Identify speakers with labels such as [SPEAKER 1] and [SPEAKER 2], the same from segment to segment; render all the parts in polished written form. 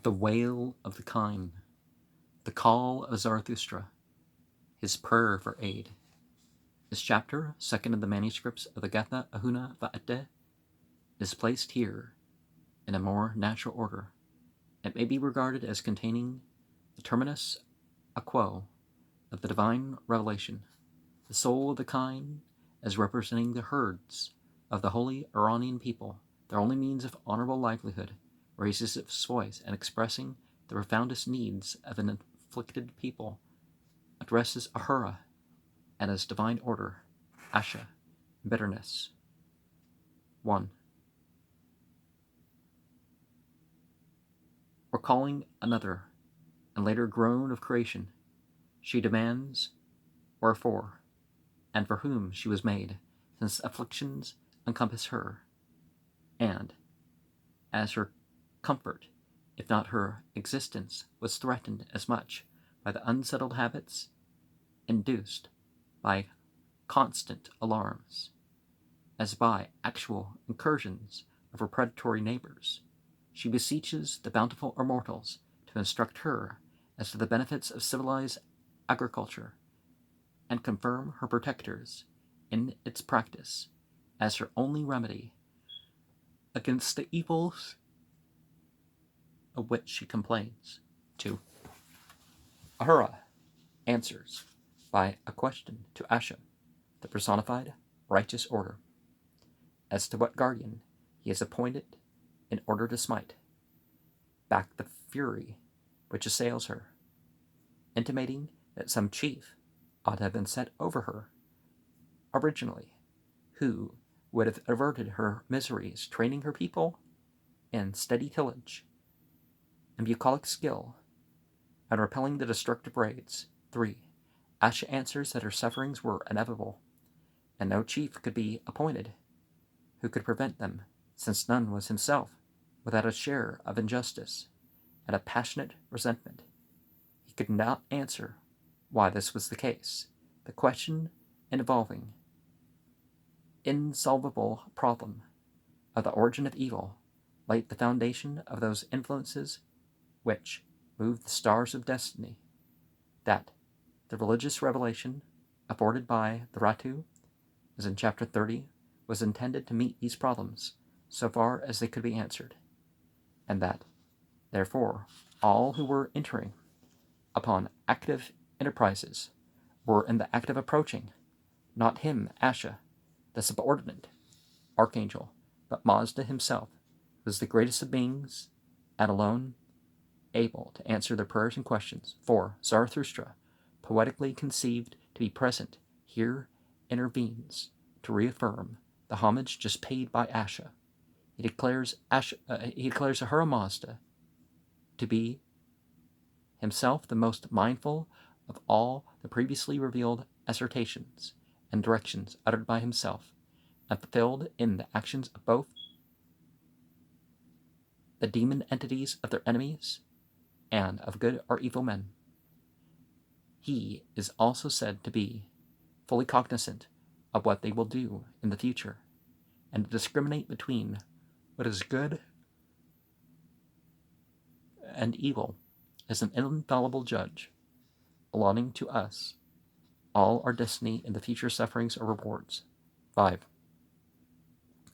[SPEAKER 1] The wail of the Kine, the call of Zarathustra, his prayer for aid. This chapter, second of the manuscripts of the Gatha Ahuna Va'ete, is placed here in a more natural order. It may be regarded as containing the terminus a quo of the divine revelation, the soul of the Kine as representing the herds of the holy Iranian people, their only means of honorable livelihood, raises its voice and expressing the profoundest needs of an afflicted people, addresses Ahura and his divine order, Asha, bitterness. 1. Recalling another and later groan of creation, she demands wherefore and for whom she was made, since afflictions encompass her, and as her comfort, if not her existence, was threatened as much by the unsettled habits induced by constant alarms as by actual incursions of her predatory neighbors, she beseeches the bountiful immortals to instruct her as to the benefits of civilized agriculture and confirm her protectors in its practice as her only remedy against the evils of which she complains. 2. Ahura answers by a question to Asha, the personified righteous order, as to what guardian he has appointed in order to smite back the fury which assails her, intimating that some chief ought to have been set over her originally, who would have averted her miseries, training her people in steady tillage and bucolic skill, and repelling the destructive raids. 3. Asha answers that her sufferings were inevitable, and no chief could be appointed who could prevent them, since none was himself without a share of injustice and a passionate resentment. He could not answer why this was the case. The question involving insolvable problem of the origin of evil laid the foundation of those influences which moved the stars of destiny, that the religious revelation afforded by the Ratu, as in chapter 30, was intended to meet these problems so far as they could be answered, and that, therefore, all who were entering upon active enterprises were in the act of approaching, not him, Asha, the subordinate archangel, but Mazda himself, who was the greatest of beings and alone able to answer their prayers and questions. 4. Zarathustra, poetically conceived to be present here, intervenes to reaffirm the homage just paid by Asha. He declares Ahura Mazda to be himself the most mindful of all the previously revealed assertions and directions uttered by himself, and fulfilled in the actions of both the demon entities of their enemies and of good or evil men. He is also said to be fully cognizant of what they will do in the future, and to discriminate between what is good and evil as an infallible judge, allotting to us all our destiny in the future sufferings or rewards. 5.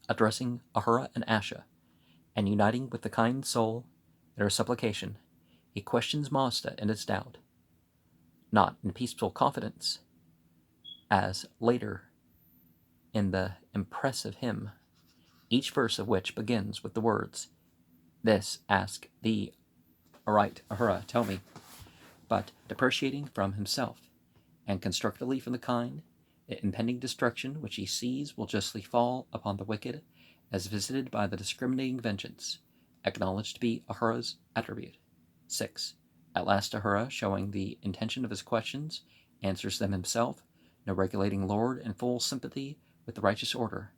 [SPEAKER 1] Addressing Ahura and Asha, and uniting with the kind soul in her supplication, he questions Mazda in its doubt, not in peaceful confidence, as later in the impressive hymn, each verse of which begins with the words, "This ask thee, aright, Ahura, tell me," but depreciating from himself, and constructively from the Kine, the impending destruction which he sees will justly fall upon the wicked, as visited by the discriminating vengeance, acknowledged to be Ahura's attribute. 6. At last Ahura, showing the intention of his questions, answers them himself, no regulating lord in full sympathy with the righteous order,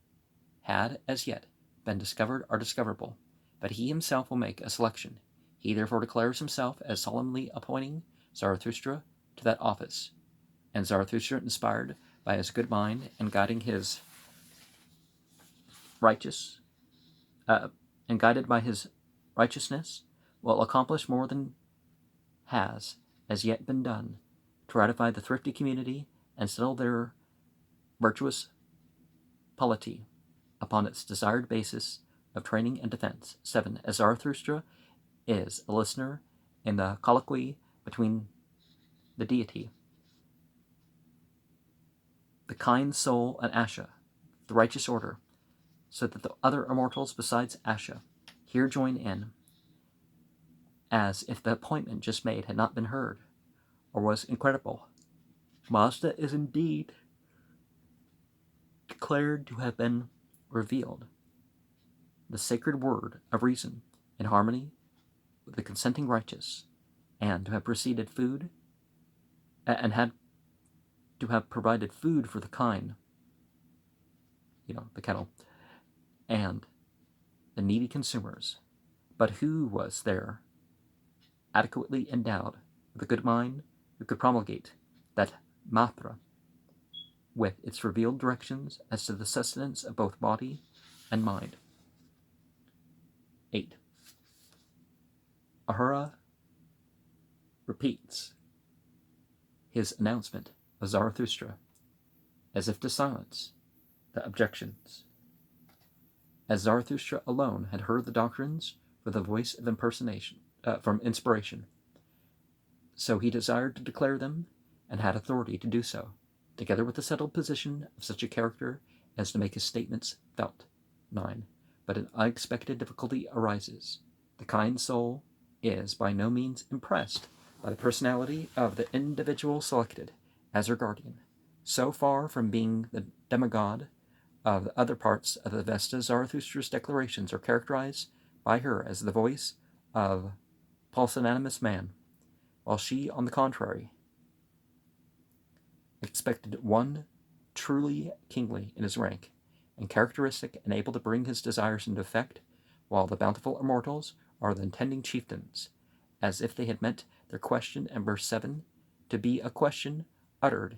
[SPEAKER 1] had as yet been discovered or discoverable, but he himself will make a selection. He therefore declares himself as solemnly appointing Zarathustra to that office, and Zarathustra, inspired by his good mind and guiding his righteous and guided by his righteousness, will accomplish more than has as yet been done to ratify the thrifty community and settle their virtuous polity upon its desired basis of training and defense. 7. As Zarathustra is a listener in the colloquy between the deity, the kind soul, and Asha, the righteous order, so that the other immortals besides Asha here join in, as if the appointment just made had not been heard, or was incredible. Mazda is indeed declared to have been revealed, the sacred word of reason, in harmony with the consenting righteous, and to have preceded food, and had to have provided food for the kine, the kettle, and the needy consumers. But who was there adequately endowed with a good mind who could promulgate that matra with its revealed directions as to the sustenance of both body and mind? 8. Ahura repeats his announcement of Zarathustra as if to silence the objections. As Zarathustra alone had heard the doctrines with the voice of from inspiration, so he desired to declare them and had authority to do so, together with the settled position of such a character as to make his statements felt. 9. But an unexpected difficulty arises. The kind soul is by no means impressed by the personality of the individual selected as her guardian. So far from being the demigod of the other parts of the Avesta, Zarathustra's declarations are characterized by her as the voice of pusillanimous man, while she, on the contrary, expected one truly kingly in his rank, and characteristic and able to bring his desires into effect, while the bountiful immortals are the intending chieftains, as if they had meant their question in verse 7 to be a question uttered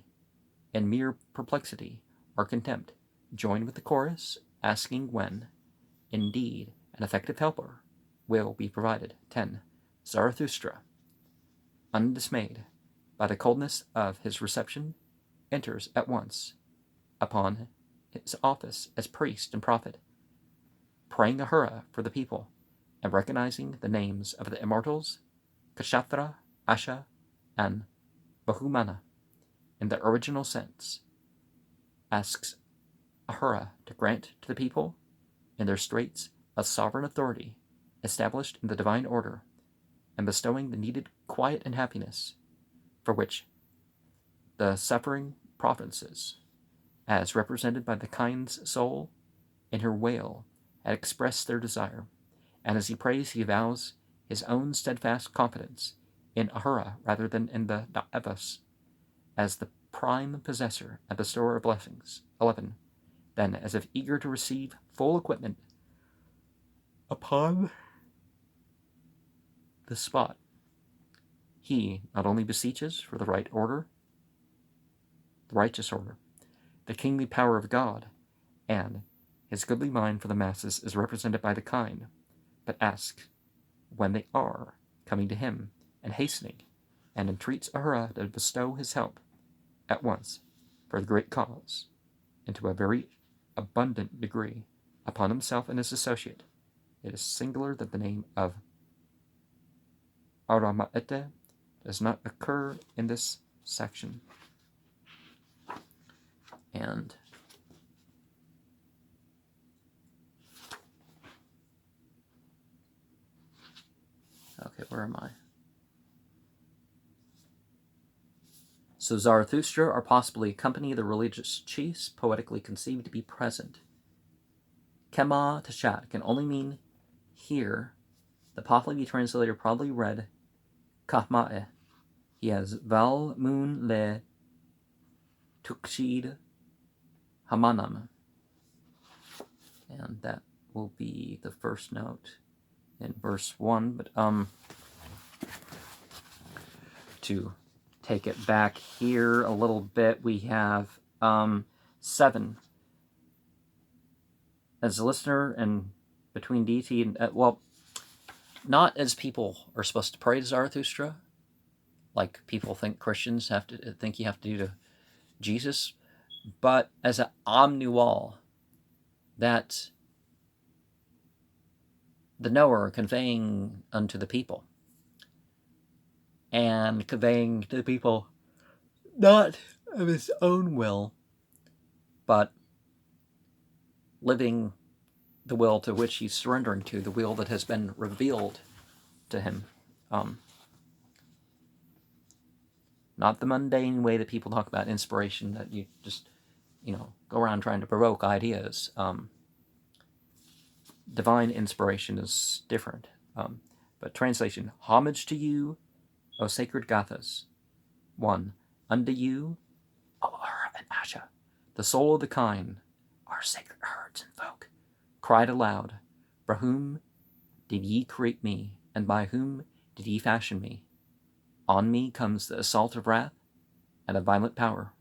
[SPEAKER 1] in mere perplexity or contempt, joined with the chorus asking when, indeed, an effective helper will be provided. 10. Zarathustra, undismayed by the coldness of his reception, enters at once upon his office as priest and prophet, praying Ahura for the people, and recognizing the names of the immortals, Kshatra, Asha, and Bahumana, in the original sense, asks Ahura to grant to the people, in their straits, a sovereign authority established in the divine order, and bestowing the needed quiet and happiness for which the suffering provinces, as represented by the Kine's soul in her Wail, had expressed their desire. And as he prays, he vows his own steadfast confidence in Ahura rather than in the Da'avas as the prime possessor and bestower of blessings. 11. Then, as if eager to receive full equipment upon the spot, he not only beseeches for the right order, the righteous order, the kingly power of God, and his goodly mind for the masses is represented by the Kine, but asks when they are coming to him and hastening, and entreats Ahura to bestow his help at once for the great cause, and to a very abundant degree, upon himself and his associate. It is singular that the name of Aramaete does not occur in this section. And okay, where am I? So Zarathustra, or possibly company of the religious chiefs, poetically conceived to be present. Kema Tashat can only mean here. The Pahlavi translator probably read Kahma'e. He has Val Moon Le Tukshid Hamanam. And that will be the first note in verse 1. But to take it back here a little bit, we have 7. As a listener and between deity and, not as people are supposed to pray to Zarathustra, like people think Christians think you have to do to Jesus, but as an omniwall that the knower conveying unto the people, and conveying to the people not of his own will, but living the will to which he's surrendering to, the will that has been revealed to him. Not the mundane way that people talk about inspiration, that you just, go around trying to provoke ideas. Divine inspiration is different. But translation: homage to you, O sacred Gathas. 1. Unto you, O Ahura and Asha, the soul of the Kine, our sacred herds and folk, cried aloud, for whom did ye create me, and by whom did ye fashion me? On me comes the assault of wrath and of violent power,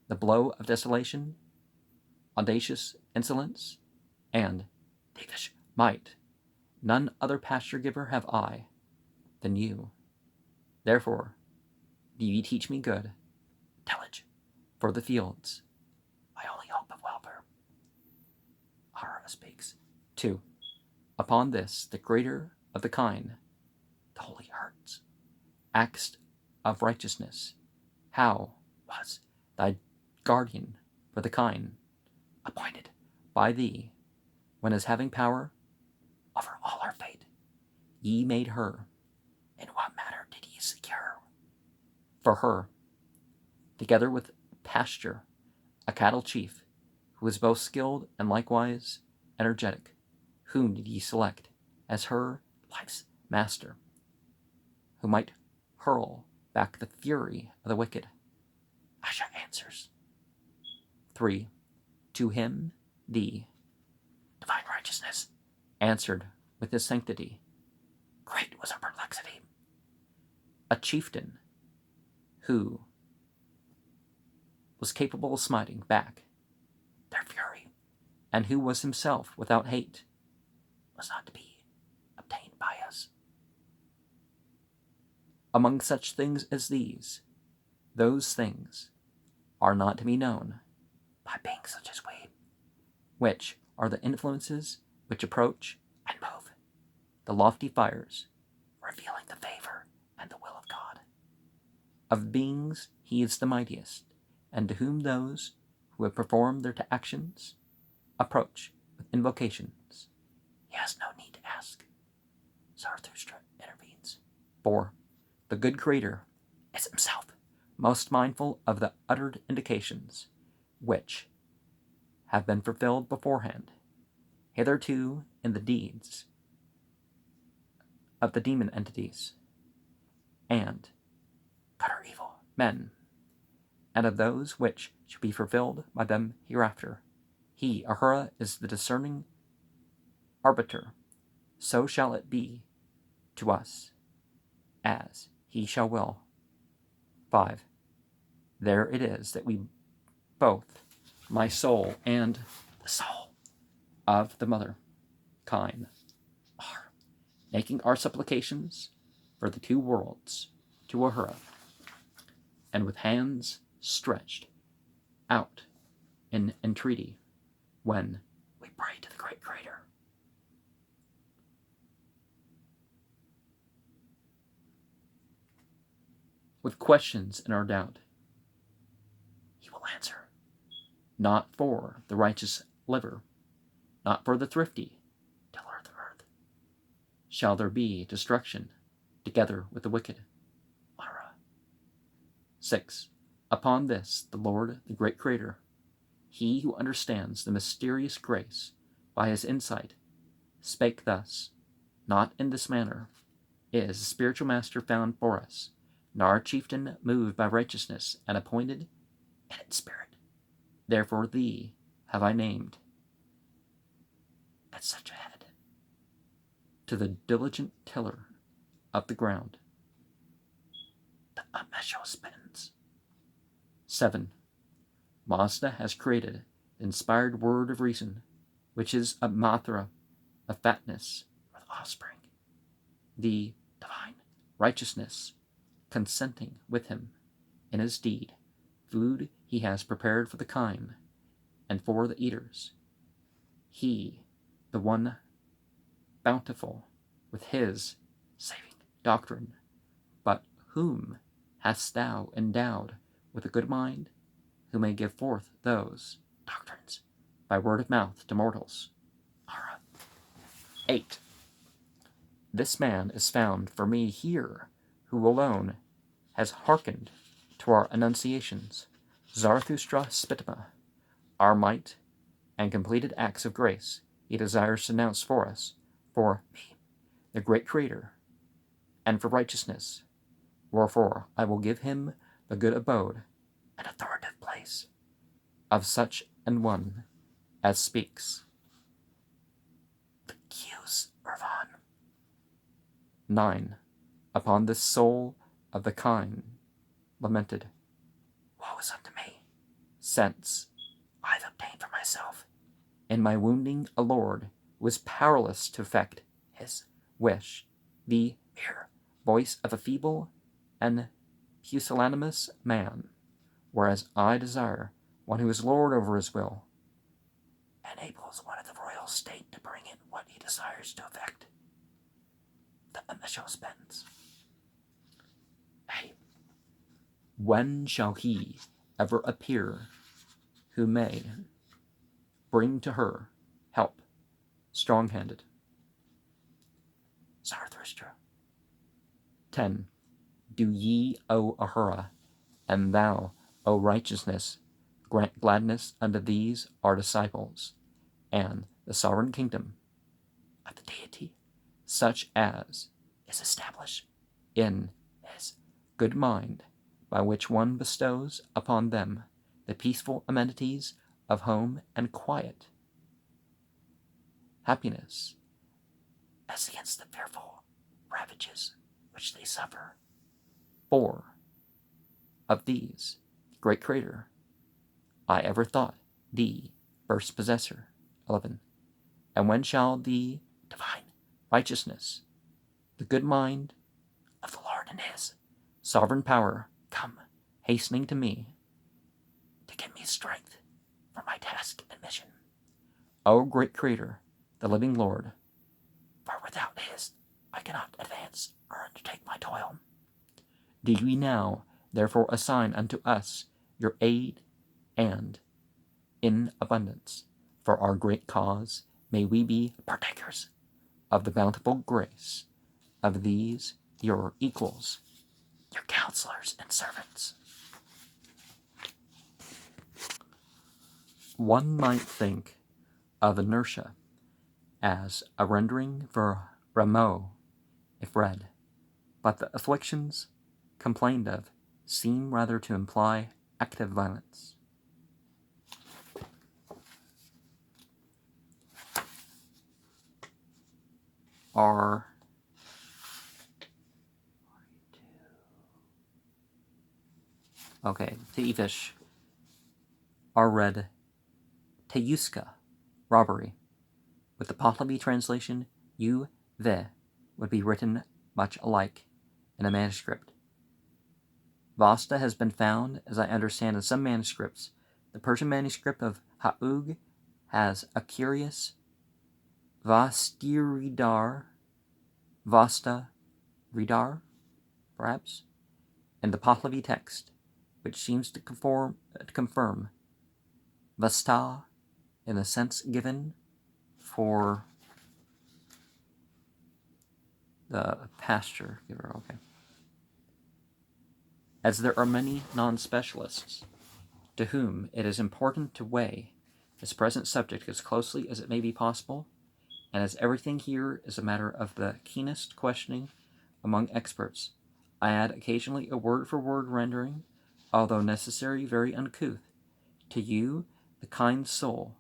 [SPEAKER 1] the blow of desolation, audacious insolence, and thievish might. None other pasture giver have I than you. Therefore, do ye teach me good, tillage for the fields, my only hope of welfare. Ahura speaks. 2. Upon this, the greater of the Kine, the holy herds, acts of righteousness, how was thy guardian for the Kine appointed by thee, when as having power over all our fate, ye made her? In what manner did ye secure for her, together with pasture, a cattle chief, who was both skilled and likewise energetic? Whom did ye select as her life's master, who might hurl back the fury of the wicked? Asha answers. 3. To him, thee, divine righteousness, answered with his sanctity. Great was our perplexity. A chieftain who was capable of smiting back their fury, and who was himself without hate, was not to be obtained by us. Among such things as these, those things are not to be known by beings such as we, which are the influences which approach and move the lofty fires, revealing the favor and the will of God. Of beings he is the mightiest, and to whom those who have performed their actions approach with invocations, he has no need to ask. Zarathustra intervenes. 4. The good Creator is himself most mindful of the uttered indications which have been fulfilled beforehand, hitherto in the deeds of the demon entities, and good or evil men, and of those which shall be fulfilled by them hereafter. He, Ahura, is the discerning arbiter. So shall it be to us, as he shall will. 5. There it is that we both, my soul and the soul of the mother, Kine, are making our supplications for the two worlds to Ahura, and with hands stretched out in entreaty, when we pray to the great Creator. With questions in our doubt, he will answer. Not for the righteous liver, not for the thrifty tiller of the earth, shall there be destruction together with the wicked. Ahura. 6. Upon this, the Lord, the great Creator, he who understands the mysterious grace by his insight, spake thus. Not in this manner is a spiritual master found for us, nor a chieftain moved by righteousness and appointed in its spirit. Therefore thee have I named at such a head, to the diligent tiller of the ground, the unmeasurable spins. 7. Mazda has created the inspired word of reason, which is a mathra of fatness with offspring. the divine righteousness, consenting with him in his deed, food he has prepared for the kine and for the eaters. He, the one bountiful with his saving doctrine, but whom hast thou endowed with a good mind, who may give forth those doctrines by word of mouth to mortals? 8. This man is found for me here, who alone has hearkened to our enunciations, Zarathustra Spitima, our might and completed acts of grace he desires to announce for us, for me, the great Creator, and for righteousness, wherefore I will give him the good abode and authoritative place of such an one as speaks. The Q's Irvan. 9. Upon this soul of the Kine lamented, woe is unto me, since I've obtained for myself in my wounding a lord who was powerless to effect his wish, the mere voice of a feeble and pusillanimous man, whereas I desire one who is lord over his will, enables one of the royal state to bring in what he desires to effect. The Amisho spends. Hey, when shall he ever appear who may bring to her help, strong-handed? Zarathustra. 10. Do ye, O Ahura, and thou, O righteousness, grant gladness unto these our disciples, and the sovereign kingdom of the deity, such as is established in his good mind, by which one bestows upon them the peaceful amenities of home and quiet happiness, as against the fearful ravages which they suffer. 4. Of these, great Creator, I ever thought thee first possessor. 11. And when shall the divine righteousness, the good mind of the Lord and his sovereign power, come hastening to me to give me strength for my task and mission? O great Creator, the living Lord, for without his I cannot advance or undertake my toil. Do ye now therefore assign unto us your aid, and in abundance, for our great cause, may we be partakers of the bountiful grace of these your equals, your counselors and servants. One might think of inertia as a rendering for Rameau if read, but the afflictions complained of seem rather to imply active violence. Teivish are read Teyuska, robbery. With the Pahlavi translation, ve would be written much alike in a manuscript. Vasta has been found, as I understand, in some manuscripts. The Persian manuscript of Ha'ug has a curious Vastiridar, Vasta Ridar, perhaps, and the Pahlavi text, which seems to confirm Vasta in the sense given for the pasture giver. Okay. As there are many non-specialists to whom it is important to weigh this present subject as closely as it may be possible, and as everything here is a matter of the keenest questioning among experts, I add occasionally a word-for-word rendering, although necessary very uncouth. To you, the kind soul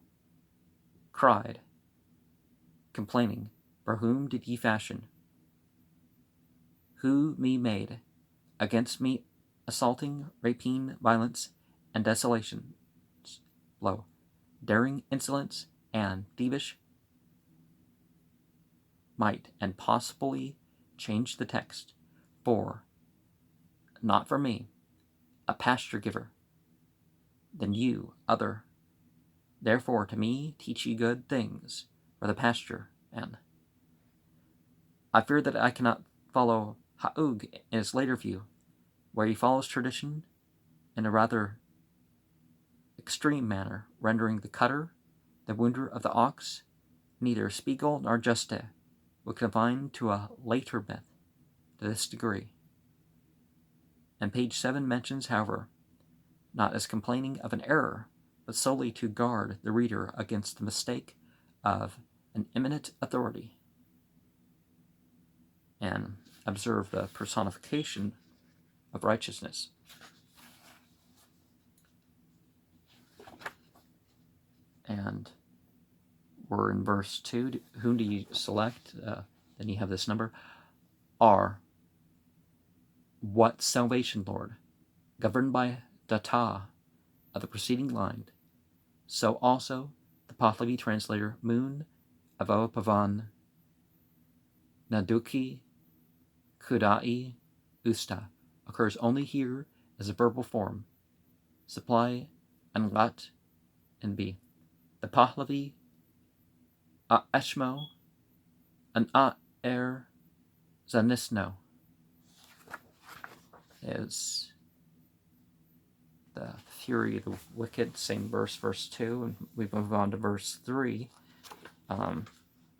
[SPEAKER 1] cried, complaining, for whom did ye fashion? Who me made? Against me assaulting, rapine, violence, and desolations, blow, daring insolence, and thievish might, and possibly change the text. For, not for me, a pasture giver, than you, other. Therefore to me teach ye good things for the pasture, and I fear that I cannot follow Haug in his later view, where he follows tradition in a rather extreme manner, rendering the cutter, the wounder of the ox, neither Spiegel nor Juste would confine to a later myth to this degree. And page 7 mentions, however, not as complaining of an error, but solely to guard the reader against the mistake of an eminent authority. And observe the personification of righteousness. And we're in verse 2. Whom do you select? Then you have this number. R. What salvation, Lord, governed by data of the preceding line, so also the Pahlavi translator Moon Avo Pavan Naduki Kudai Usta occurs only here as a verbal form. Supply Angat and B. The Pahlavi Eshmo and Er Zanisno is the fury of the wicked, same verse 2, and we move on to verse 3.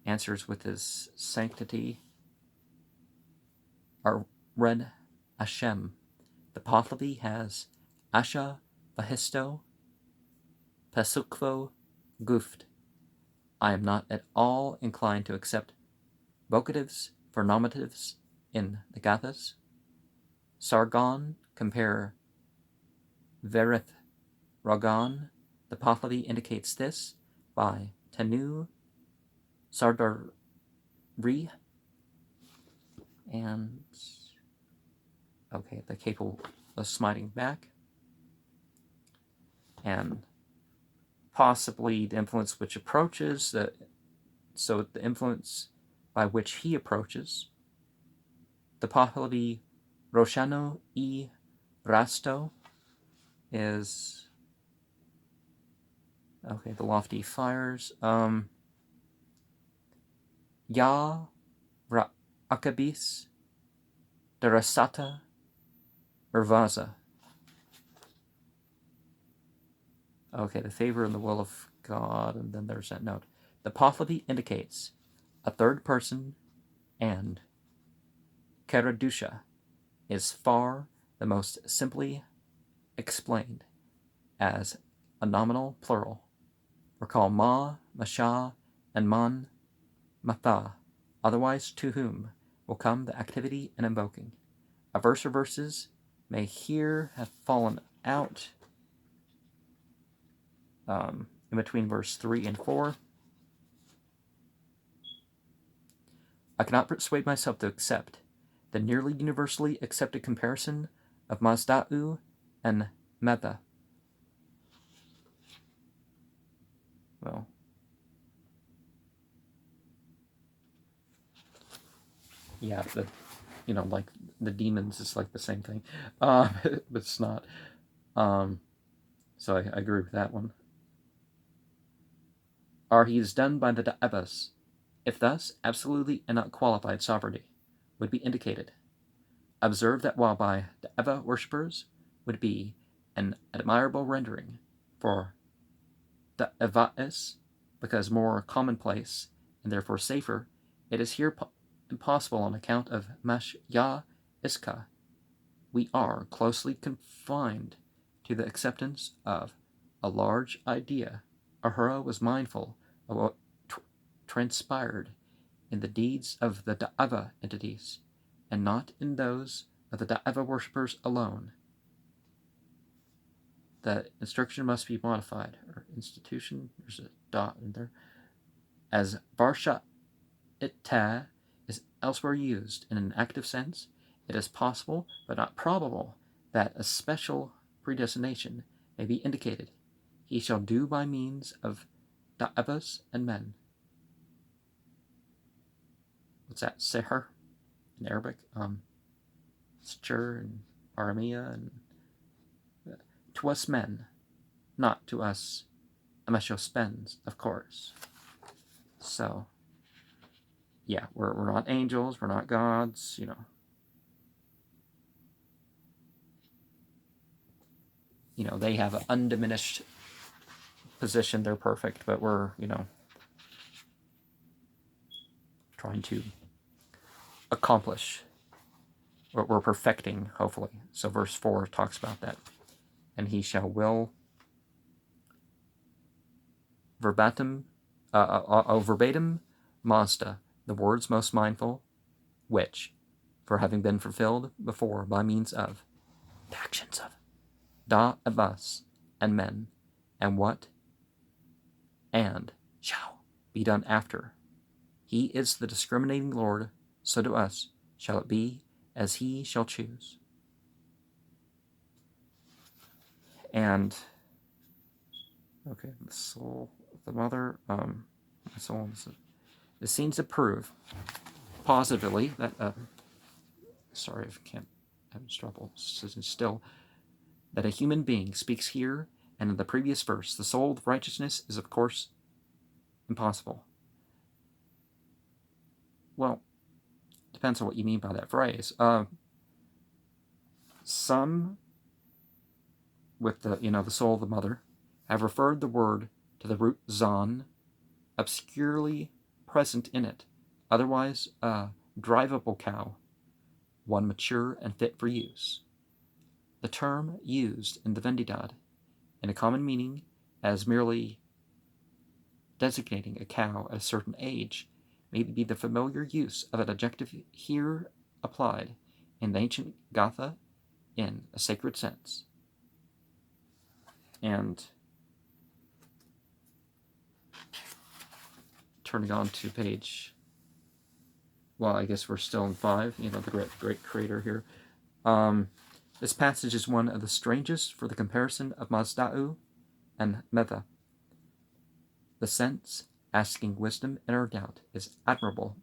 [SPEAKER 1] Answers with his sanctity are Red Hashem. The Pahlavi has Asha Vahisto Pesukvo Guft. I am not at all inclined to accept vocatives for nominatives in the Gathas. Sargon, compare Verith Ragan. The Pahlavi indicates this by Tanu Sardari. And okay, the capable of smiting back. And possibly the influence which approaches, so the influence by which he approaches. The Pahlavi Roshano e Rasto is okay, the lofty fires. Ya Ra Akabis Darasata Urvaza. Okay, the favor and the will of God, and then there's that note. The Pahlavi indicates a third person, and Karadusha is far the most simply explained as a nominal plural. Recall Ma, Masha, and Man, Matha, otherwise to whom will come the activity and invoking. A verse or verses may here have fallen out in between verse 3 and 4. I cannot persuade myself to accept the nearly universally accepted comparison of Mazda'u and Meta. Well, yeah, like the demons is like the same thing, but it's not. So I agree with that one. Or he is done by the Da'evas, if thus absolutely and not qualified sovereignty would be indicated. Observe that while by Da'eva worshippers would be an admirable rendering for Da'evas, because more commonplace and therefore safer, it is here impossible on account of Mash Ya Iska. We are closely confined to the acceptance of a large idea. Ahura was mindful of what transpired in the deeds of the Da'eva entities, and not in those of the Da'eva worshippers alone. The instruction must be modified, or institution, there's a dot in there, as Varsha Itta is elsewhere used in an active sense. It is possible, but not probable, that a special predestination may be indicated. He shall do by means of Da'evas and men. What's that? Seher? in Arabic, Stur and Aramea, and to us men, not to us Ameshospens, of course. So, yeah, we're not angels, we're not gods, you know. You know, they have an undiminished position, they're perfect, but we're, you know, trying to accomplish what we're perfecting, hopefully. So verse 4 talks about that. And he shall will verbatim Mazda, the words most mindful, which, for having been fulfilled before by means of the actions of da of us and men, and what and shall be done after. He is the discriminating Lord, so to us shall it be as he shall choose. And okay, the soul of the mother, so on. It seems to prove positively that sorry, I can't have trouble still, that a human being speaks here and in the previous verse. The soul of righteousness is, of course, impossible. Well, depends on what you mean by that phrase. Some, with the the soul of the mother, have referred the word to the root zon, obscurely present in it, otherwise a drivable cow, one mature and fit for use. The term used in the Vendidad, in a common meaning as merely designating a cow at a certain age, may be the familiar use of an adjective here applied in the ancient Gatha in a sacred sense. And turning on to page, well, I guess we're still in 5, the great creator here. This passage is one of the strangest for the comparison of Mazda'u and Metha. The sense, asking wisdom in our doubt, is admirable.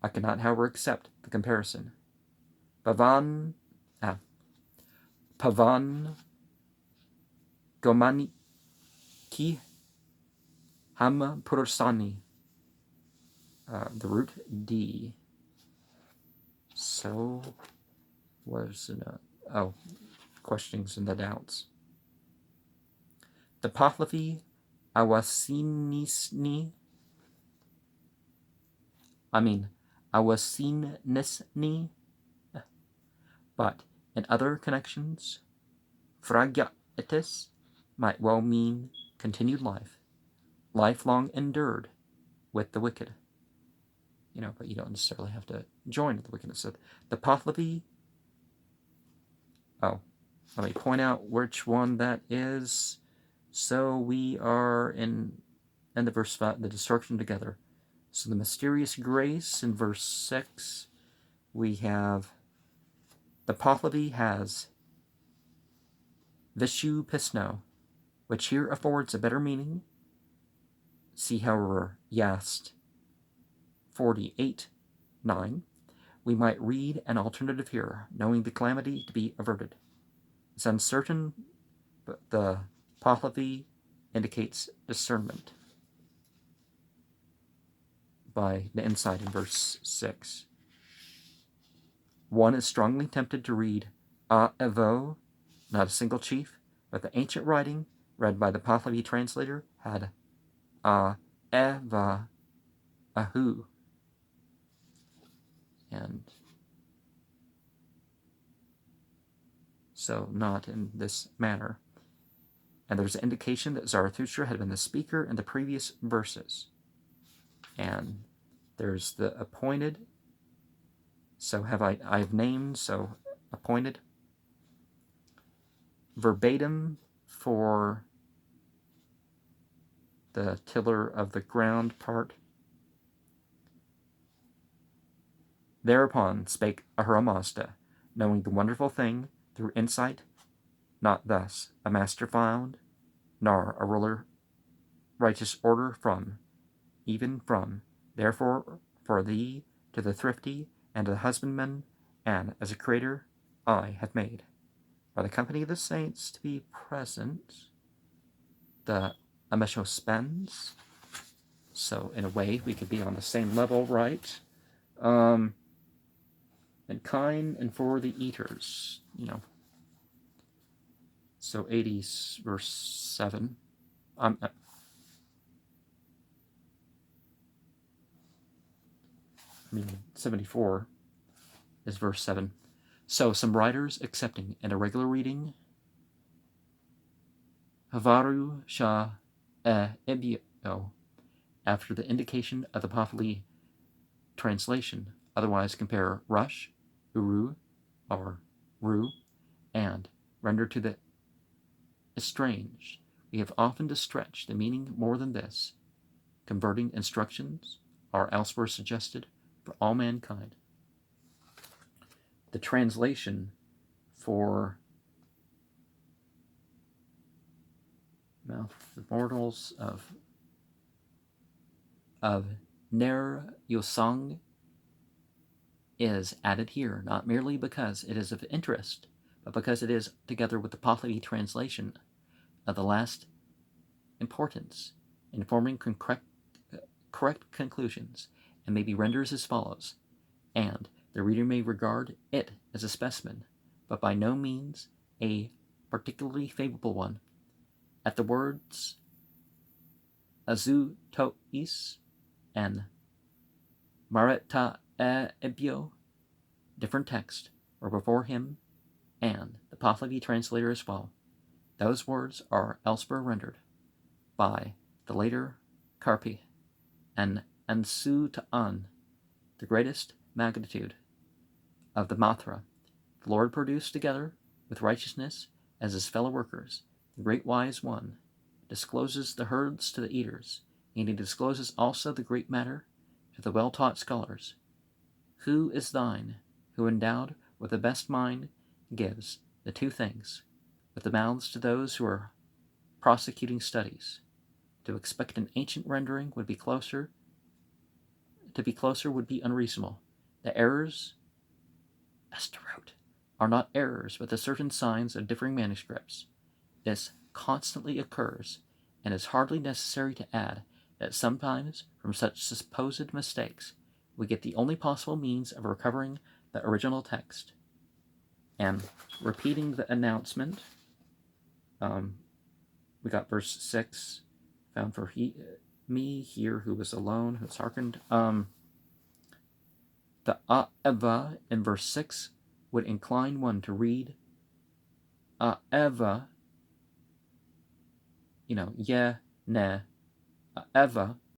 [SPEAKER 1] I cannot, however, accept the comparison. Pavan Gomani Ki Ham Purursani. The root D. So was questionings and the doubts. The Pahlavi Awasinisni. But in other connections, Phragiatis might well mean continued life, lifelong endured with the wicked. But you don't necessarily have to join the wickedness. So the Pahlavi, let me point out which one that is. So we are in the verse 5, the destruction together. So the mysterious grace in verse 6, we have the Pahlavi has Vishu Pisno, which here affords a better meaning. See, however, Yast 48:9. We might read an alternative here, knowing the calamity to be averted. It's uncertain, but the Pahlavi indicates discernment by the insight in verse 6. One is strongly tempted to read Evo, not a single chief, but the ancient writing, read by the Pahlavi translator, had Eva, Ahu. And so not in this manner. And there's an indication that Zarathustra had been the speaker in the previous verses. And there's the appointed. So I've named, so appointed. Verbatim for the tiller of the ground part. Thereupon spake Ahura Mazda, knowing the wonderful thing through insight, not thus a master found, nor a ruler righteous order from, even from, therefore for thee to the thrifty and the husbandman, and as a creator I have made. By the company of the saints to be present, the Amesho spends. So in a way, we could be on the same level, right? And Kine and for the eaters, So 80 verse 7. I mean, 74 is verse 7. So some writers accepting an irregular reading, Havaru Shah Ebio, after the indication of the Pafali translation, otherwise compare rush, uru, or ru, and render to the estranged. We have often to stretch the meaning more than this. Converting instructions are elsewhere suggested for all mankind. The translation for Mouth of the Mortals of Ner Yosang is added here, not merely because it is of interest, but because it is, together with the Pahlavi translation, of the last importance in forming correct conclusions, and may be rendered as follows, and the reader may regard it as a specimen, but by no means a particularly favorable one. At the words azu tois and mareta ebio, different text, were before him and the Pahlavi translator as well. Those words are elsewhere rendered by the later Karpi and Ansu Ta'an, the greatest magnitude of the Matra. The Lord produced together with righteousness as his fellow workers. The great wise one discloses the herds to the eaters, and he discloses also the great matter to the well-taught scholars. Who is thine, who endowed with the best mind gives the two things, with the mouths to those who are prosecuting studies? To expect an ancient rendering would be closer. To be closer would be unreasonable. The errors, Esther wrote, are not errors, but the certain signs of differing manuscripts. This constantly occurs, and is hardly necessary to add that sometimes from such supposed mistakes we get the only possible means of recovering the original text. And repeating the announcement, we got verse 6, found for me here who was alone, who was hearkened. The A'eva in verse 6 would incline one to read A'eva, ne, A'eva,